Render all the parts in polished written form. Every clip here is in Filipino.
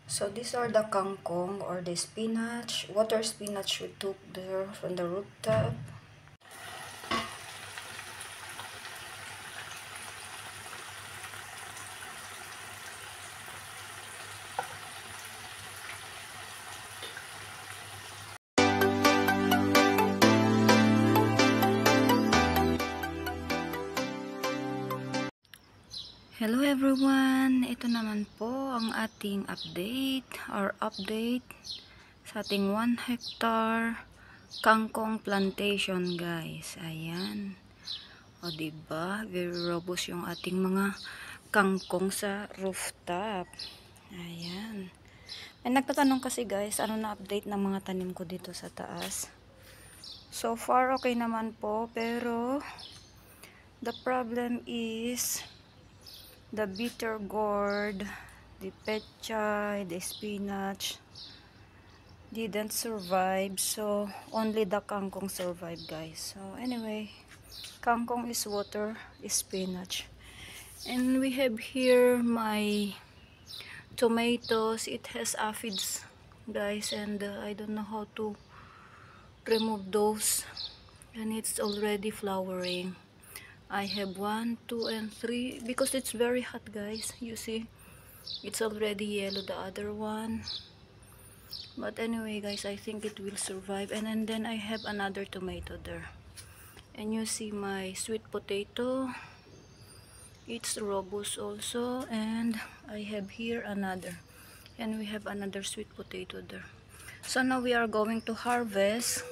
So these are the kangkong or the spinach, water spinach we took there from the rooftop. Hello everyone! Ito naman po ang ating update sa ating 1 hectare kangkong plantation, guys. Ayan. O diba? Very robust yung ating mga kangkong sa rooftop. Ayan. May nagtatanong kasi, guys, ano na update ng mga tanim ko dito sa taas. So far okay naman po, pero the problem is the bitter gourd, the pechay, the spinach didn't survive, so only the kangkong survived, guys. So anyway, kangkong is water, is spinach. And we have here my tomatoes. It has aphids, guys, and I don't know how to remove those, and it's already flowering. I have 1, 2, and 3 because it's very hot, guys. You see, it's already yellow, the other one. But anyway, guys, I think it will survive. And then I have another tomato there. And you see my sweet potato. It's robust also. And I have here another. And we have another sweet potato there. So now we are going to harvest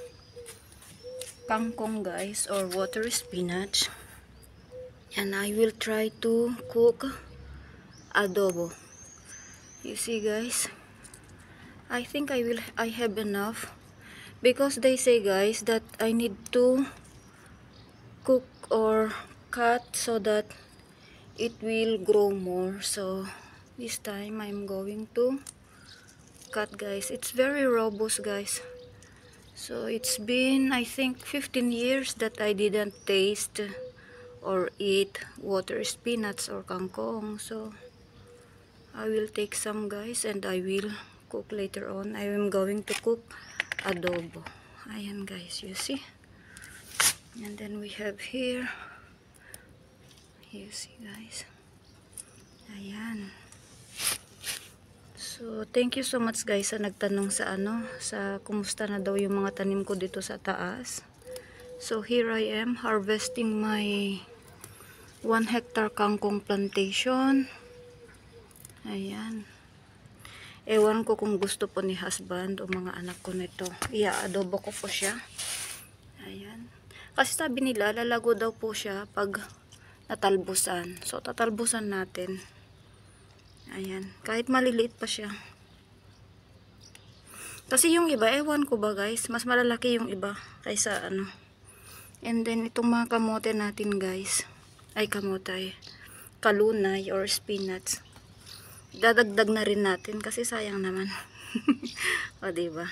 kangkong, guys, or water spinach. And I will try to cook adobo. You see, guys, I think I have enough, because they say, guys, that I need to cook or cut so that it will grow more. So this time I'm going to cut, guys. It's very robust, guys. So it's been, I think, 15 years that I didn't taste or eat water spinach or kangkong. So I will take some, guys, and I will cook later on. I am going to cook adobo. Ayan, guys, you see. And then we have here, you see, guys. Ayan. So thank you so much, guys, sa nagtanong sa sa kumusta na daw yung mga tanim ko dito sa taas. So here I am harvesting my 1 hectare kangkong plantation. Ayan. Ewan ko kung gusto po ni husband o mga anak ko nito. Ia-adobo ko po siya. Ayan. Kasi sabi nila, lalago daw po siya pag natalbusan. So, tatalbusan natin. Ayan. Kahit maliliit pa siya. Kasi yung iba, ewan ko ba, guys, mas malalaki yung iba kaysa ano. And then, itong mga kamote natin, guys. Ay, kamote. Kalunay or spinach. Dadagdag na rin natin kasi sayang naman. O, diba?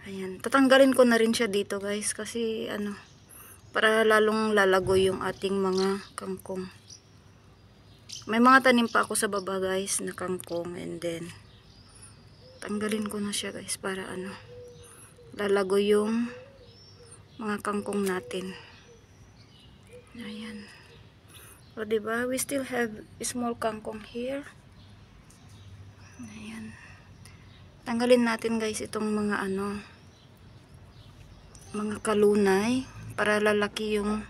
Ayan. Tatanggalin ko na rin siya dito, guys, kasi para lalong lalago yung ating mga kangkong. May mga tanim pa ako sa baba, guys, na kangkong, and then tanggalin ko na siya, guys, para lalago yung mga kangkong natin. Ayan. O, diba? We still have small kangkong here. Ayan. Tanggalin natin, guys, itong mga mga kalunay para lalaki yung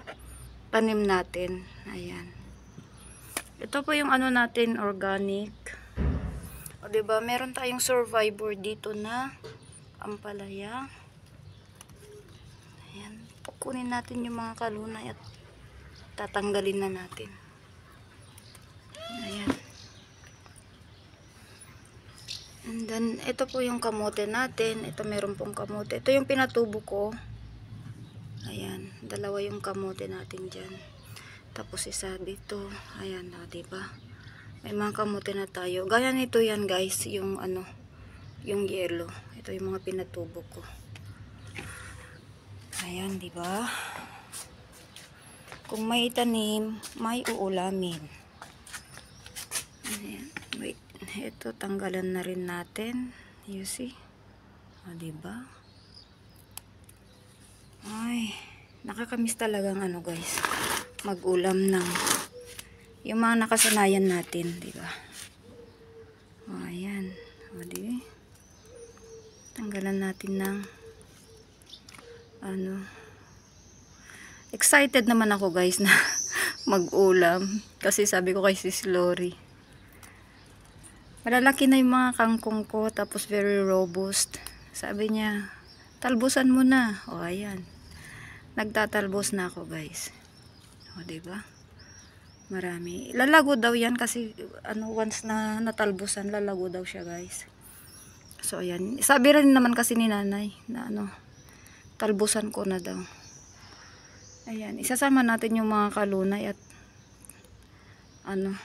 tanim natin. Ayan. Ito po yung natin, organic. O, diba? Meron tayong survivor dito na ampalaya. Ayan. Kukunin natin yung mga kalunay at tatanggalin na natin. Ayan. And then, ito po yung kamote natin. Ito, meron pong kamote. Ito yung pinatubo ko. Ayan. Dalawa yung kamote natin dyan. Tapos isa dito. Ayan, diba? May mga kamote na tayo. Gaya nito yan, guys. Yung yung yellow. Ito yung mga pinatubo ko. Ayan, diba? Kung may tanim, may uulamin. Ayan, wait. ito tanggalan na rin natin. You see? O, diba? Ay, nakakamiss talagang ano guys, mag-ulam ng yung mga nakasanayan natin, diba? O, ayan. O, diba? Tanggalan natin ng ano. Excited naman ako guys na mag-ulam. Kasi sabi ko kay Sis Lori, malalaki na yung mga kangkong ko, tapos very robust. Sabi niya, talbusan mo na. O, ayan. Nagtatalbos na ako guys. O, diba? Marami. Lalago daw yan kasi ano, once na natalbusan, lalago daw siya guys. So, ayan. Sabi rin naman kasi ni nanay na ano, talbusan ko na daw. Ayan. Isasama natin yung mga kalunay at ano,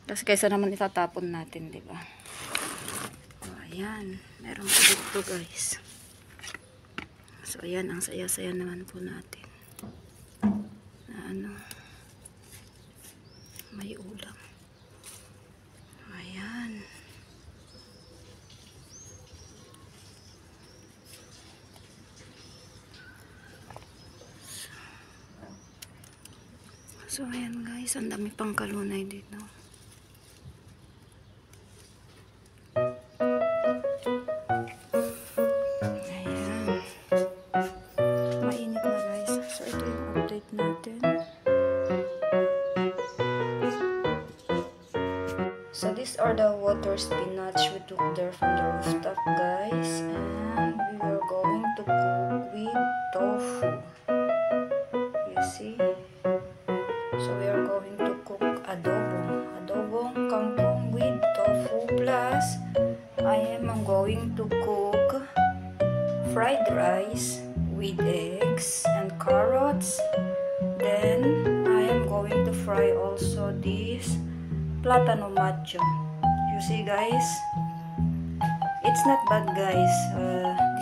kasi kaysa naman itatapon natin, diba? So, ayan. Meron po dito guys. So, ayan. Ang saya-saya naman po natin. Na ano, may ulam. Ayan. So, ayan guys, ang dami pang kalunay dito. Ayan. Mainit na guys. So, ito yung update natin. So, these are the water spinach we took there from the rooftop guys. And we are going to cook with tofu. You see? So we are going to cook adobong kangkong with tofu, plus I am going to cook fried rice with eggs and carrots. Then I am going to fry also this plátano macho. You see guys, it's not bad guys.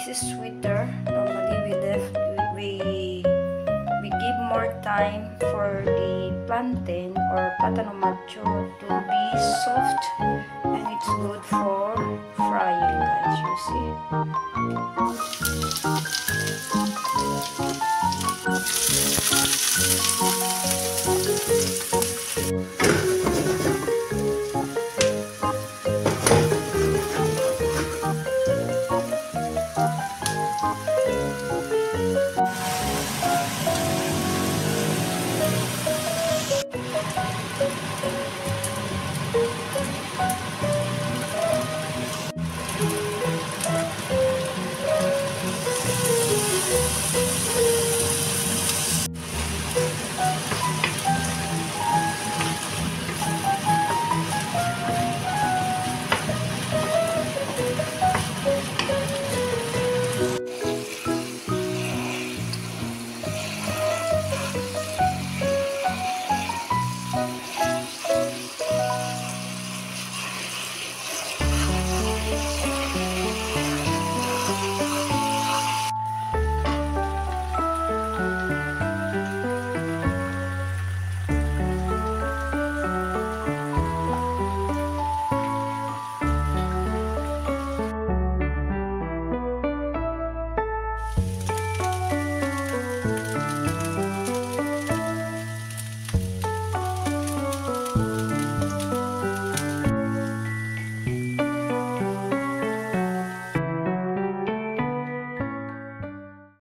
This is sweeter. Normally we give more time for the plantain or plátano macho to be soft, and it's good for frying guys, you see.